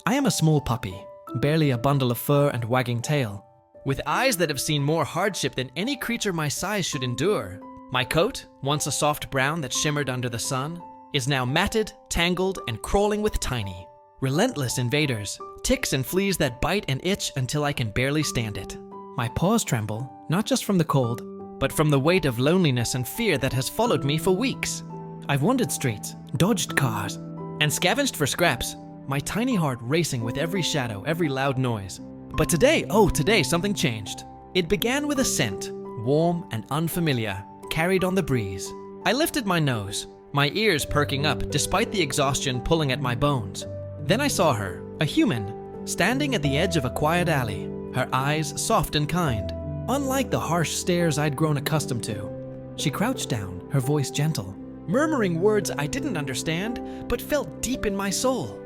I am a small puppy, barely a bundle of fur and wagging tail, with eyes that have seen more hardship than any creature my size should endure. My coat, once a soft brown that shimmered under the sun, is now matted, tangled, and crawling with tiny, relentless invaders, ticks and fleas that bite and itch until I can barely stand it. My paws tremble, not just from the cold, but from the weight of loneliness and fear that has followed me for weeks. I've wandered streets, dodged cars, and scavenged for scraps, my tiny heart racing with every shadow, every loud noise. But today, something changed. It began with a scent, warm and unfamiliar, carried on the breeze. I lifted my nose, my ears perking up despite the exhaustion pulling at my bones. Then I saw her, a human, standing at the edge of a quiet alley, her eyes soft and kind, unlike the harsh stares I'd grown accustomed to. She crouched down, her voice gentle, murmuring words I didn't understand, but felt deep in my soul.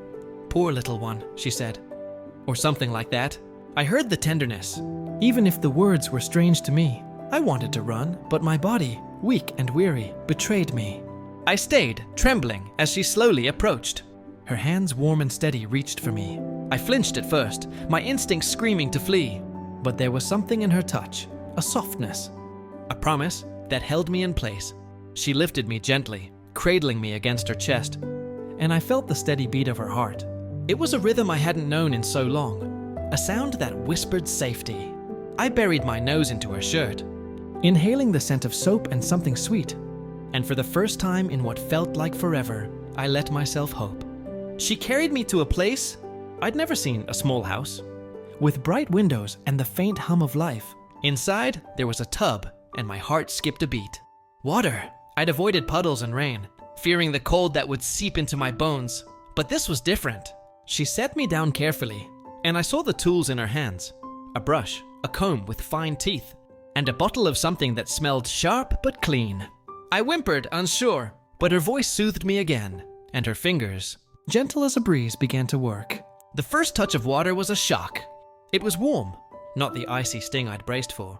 "Poor little one," she said, or something like that. I heard the tenderness. Even if the words were strange to me, I wanted to run, but my body, weak and weary, betrayed me. I stayed, trembling, as she slowly approached. Her hands warm and steady reached for me. I flinched at first, my instincts screaming to flee. But there was something in her touch, a softness, a promise that held me in place. She lifted me gently, cradling me against her chest, and I felt the steady beat of her heart. It was a rhythm I hadn't known in so long, a sound that whispered safety. I buried my nose into her shirt, inhaling the scent of soap and something sweet, and for the first time in what felt like forever, I let myself hope. She carried me to a place I'd never seen, a small house, with bright windows and the faint hum of life. Inside, there was a tub, and my heart skipped a beat. Water! I'd avoided puddles and rain, fearing the cold that would seep into my bones. But this was different. She set me down carefully, and I saw the tools in her hands. A brush, a comb with fine teeth, and a bottle of something that smelled sharp but clean. I whimpered, unsure, but her voice soothed me again, and her fingers, gentle as a breeze, began to work. The first touch of water was a shock. It was warm, not the icy sting I'd braced for,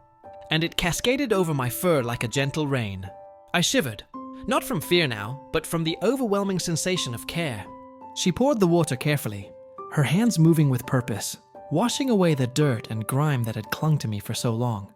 and it cascaded over my fur like a gentle rain. I shivered, not from fear now, but from the overwhelming sensation of care. She poured the water carefully, her hands moving with purpose, washing away the dirt and grime that had clung to me for so long.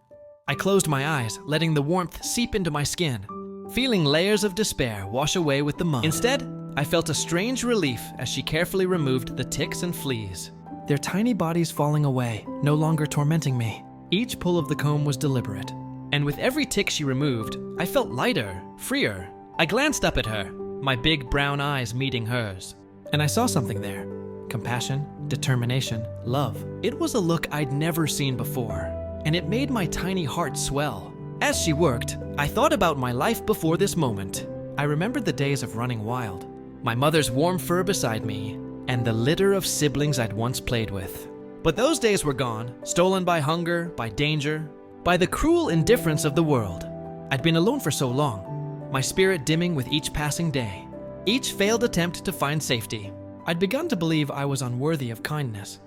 I closed my eyes, letting the warmth seep into my skin, feeling layers of despair wash away with the mud. Instead, I felt a strange relief as she carefully removed the ticks and fleas, their tiny bodies falling away, no longer tormenting me. Each pull of the comb was deliberate, and with every tick she removed, I felt lighter, freer. I glanced up at her, my big brown eyes meeting hers, and I saw something there. Compassion, determination, love. It was a look I'd never seen before, and it made my tiny heart swell. As she worked, I thought about my life before this moment. I remembered the days of running wild, my mother's warm fur beside me, and the litter of siblings I'd once played with. But those days were gone, stolen by hunger, by danger, by the cruel indifference of the world. I'd been alone for so long, my spirit dimming with each passing day, each failed attempt to find safety. I'd begun to believe I was unworthy of kindness,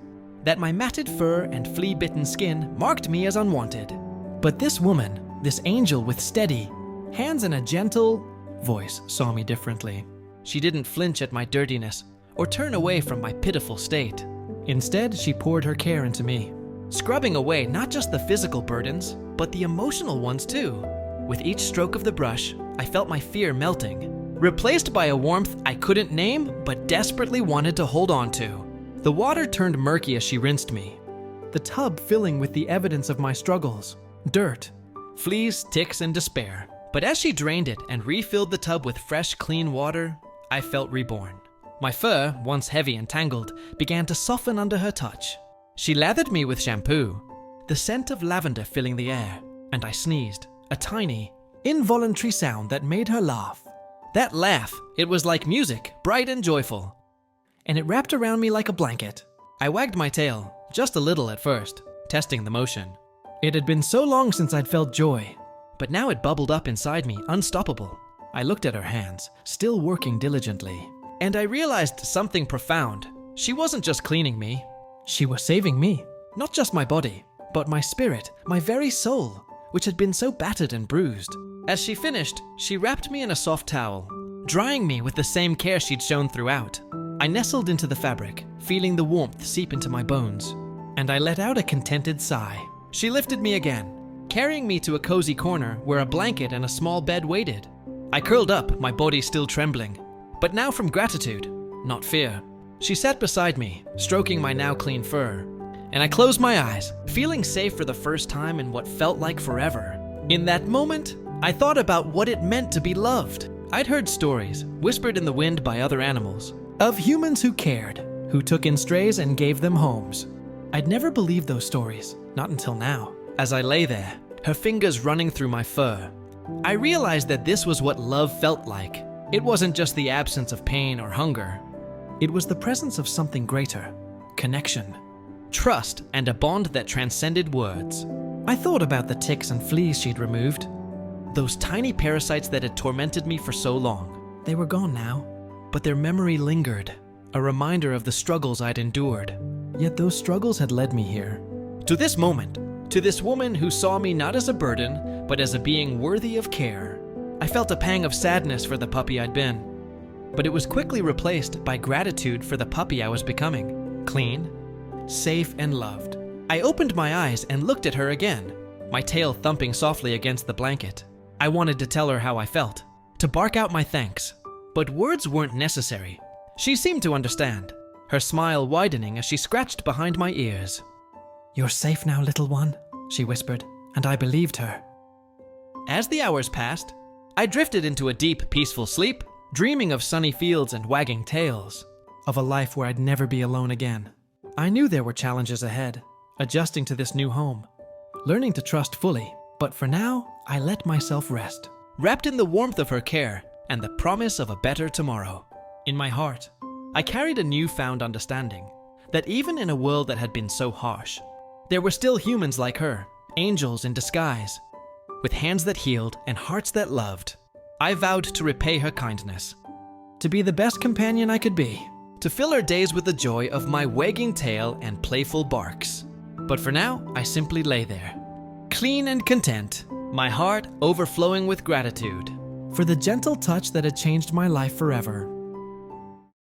that my matted fur and flea-bitten skin marked me as unwanted. But this woman, this angel with steady hands and a gentle voice, saw me differently. She didn't flinch at my dirtiness or turn away from my pitiful state. Instead, she poured her care into me, scrubbing away not just the physical burdens, but the emotional ones too. With each stroke of the brush, I felt my fear melting, replaced by a warmth I couldn't name but desperately wanted to hold on to. The water turned murky as she rinsed me, the tub filling with the evidence of my struggles, dirt, fleas, ticks, and despair. But as she drained it and refilled the tub with fresh, clean water, I felt reborn. My fur, once heavy and tangled, began to soften under her touch. She lathered me with shampoo, the scent of lavender filling the air, and I sneezed, a tiny, involuntary sound that made her laugh. That laugh, it was like music, bright and joyful, and it wrapped around me like a blanket. I wagged my tail, just a little at first, testing the motion. It had been so long since I'd felt joy, but now it bubbled up inside me, unstoppable. I looked at her hands, still working diligently, and I realized something profound. She wasn't just cleaning me. She was saving me. Not just my body, but my spirit, my very soul, which had been so battered and bruised. As she finished, she wrapped me in a soft towel, drying me with the same care she'd shown throughout. I nestled into the fabric, feeling the warmth seep into my bones, and I let out a contented sigh. She lifted me again, carrying me to a cozy corner where a blanket and a small bed waited. I curled up, my body still trembling, but now from gratitude, not fear. She sat beside me, stroking my now clean fur, and I closed my eyes, feeling safe for the first time in what felt like forever. In that moment, I thought about what it meant to be loved. I'd heard stories, whispered in the wind by other animals, of humans who cared, who took in strays and gave them homes. I'd never believed those stories, not until now. As I lay there, her fingers running through my fur, I realized that this was what love felt like. It wasn't just the absence of pain or hunger. It was the presence of something greater, connection, trust, and a bond that transcended words. I thought about the ticks and fleas she'd removed, those tiny parasites that had tormented me for so long. They were gone now, but their memory lingered, a reminder of the struggles I'd endured. Yet those struggles had led me here. To this moment, to this woman who saw me not as a burden, but as a being worthy of care. I felt a pang of sadness for the puppy I'd been, but it was quickly replaced by gratitude for the puppy I was becoming. Clean, safe, and loved. I opened my eyes and looked at her again, my tail thumping softly against the blanket. I wanted to tell her how I felt, to bark out my thanks, but words weren't necessary. She seemed to understand, her smile widening as she scratched behind my ears. "You're safe now, little one," she whispered, and I believed her. As the hours passed, I drifted into a deep, peaceful sleep, dreaming of sunny fields and wagging tails, of a life where I'd never be alone again. I knew there were challenges ahead, adjusting to this new home, learning to trust fully, but for now, I let myself rest, wrapped in the warmth of her care and the promise of a better tomorrow. In my heart, I carried a newfound understanding that even in a world that had been so harsh, there were still humans like her, angels in disguise, with hands that healed and hearts that loved. I vowed to repay her kindness, to be the best companion I could be, to fill her days with the joy of my wagging tail and playful barks. But for now, I simply lay there, clean and content, my heart overflowing with gratitude for the gentle touch that had changed my life forever.